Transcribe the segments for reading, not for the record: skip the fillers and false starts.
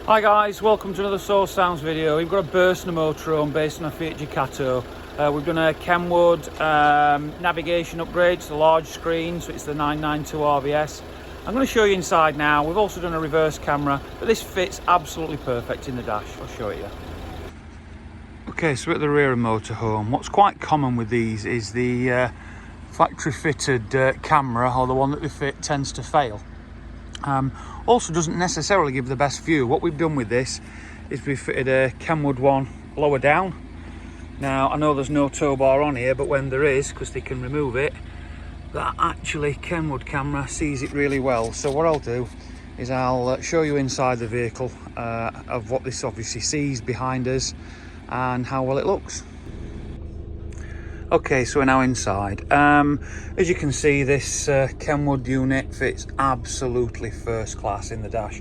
Hi guys, welcome to another Source Sounds video. We've got a burst in a motorhome based on a Fiat Ducato. We've done a KENWOOD navigation upgrade to the large screen, so it's the 992RVS. I'm going to show you inside now. We've also done a reverse camera, but this fits absolutely perfect in the dash. I'll show it you. Okay, so we're at the rear of motorhome. What's quite common with these is the factory fitted camera, or the one that they fit, tends to fail. Also doesn't necessarily give the best view. What we've done with this is we've fitted a KENWOOD one lower down. Now I know there's no tow bar on here, but when there is, because they can remove it, that actually KENWOOD camera sees it really well. So what I'll do is I'll show you inside the vehicle of what this obviously sees behind us and how well it looks. Okay, so we're now inside. As you can see, this KENWOOD unit fits absolutely first class in the dash.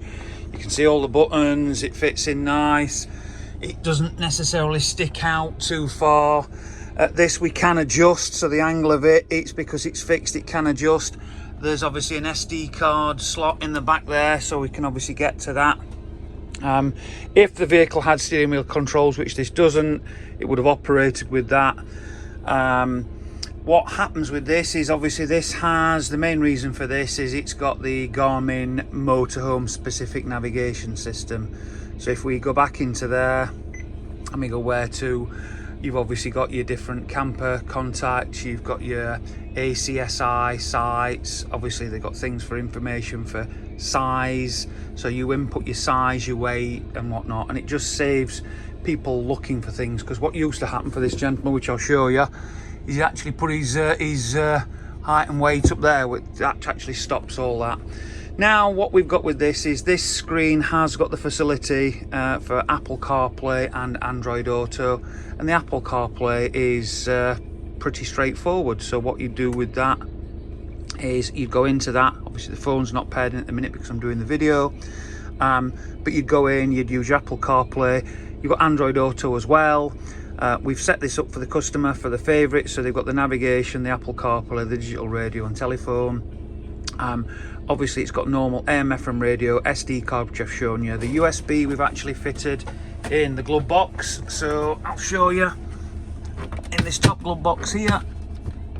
You can see all the buttons, it fits in nice. It doesn't necessarily stick out too far. This we can adjust, so the angle of it's because it's fixed, it can adjust. There's obviously an SD card slot in the back there, so we can obviously get to that. If the vehicle had steering wheel controls, which this doesn't, it would have operated with that. What happens with this is obviously this has, the main reason for this is it's got the Garmin Motorhome specific navigation system. So if we go back into there and we go where to, you've obviously got your different camper contacts, you've got your ACSI sites, obviously they've got things for information for size, so you input your size, your weight and whatnot, and it just saves people looking for things. Because what used to happen for this gentleman, which I'll show you, is he actually put his height and weight up there, which that actually stops all that. Now what we've got with this is this screen has got the facility for Apple CarPlay and Android Auto, and the Apple CarPlay is pretty straightforward. So what you do with that is you go into that, obviously the phone's not paired in at the minute because I'm doing the video, but you'd go in, you'd use your Apple CarPlay. You've got Android Auto as well. We've set this up for the customer for the favourites, so they've got the navigation, the Apple CarPlay, the digital radio and telephone. Obviously it's got normal AM FM radio, SD card which I've shown you. The USB we've actually fitted in the glove box, so I'll show you in this top glove box here.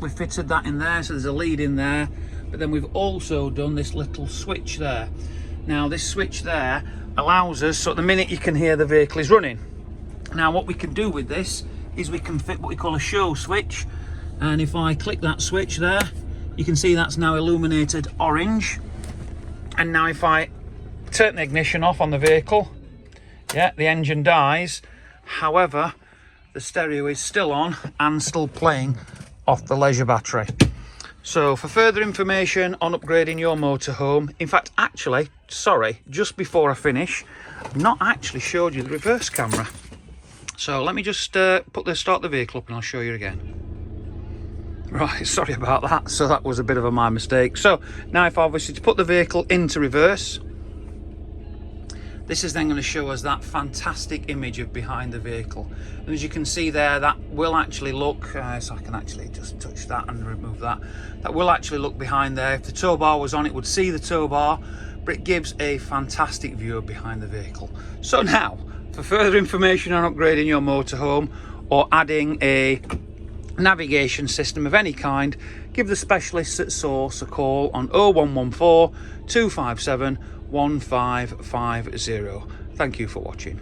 We've fitted that in there, so there's a lead in there, but then we've also done this little switch there. Now this switch there allows us, so at the minute you can hear the vehicle is running. Now what we can do with this is we can fit what we call a show switch, and if I click that switch there, you can see that's now illuminated orange. And now if I turn the ignition off on the vehicle, yeah, the engine dies. However, the stereo is still on and still playing off the leisure battery. So for further information on upgrading your motorhome, in fact, actually, sorry, just before I finish, I've not actually showed you the reverse camera. So let me just start the vehicle up and I'll show you again. Right, sorry about that. So that was a bit of my mistake. So now if obviously to put the vehicle into reverse, this is then going to show us that fantastic image of behind the vehicle. And as you can see there, that will actually look, so I can actually just touch that and remove that. That will actually look behind there. If the tow bar was on, it would see the tow bar, but it gives a fantastic view of behind the vehicle. So now, for further information on upgrading your motorhome or adding a navigation system of any kind, give the specialists at Source a call on 0114 257 1550. Thank you for watching.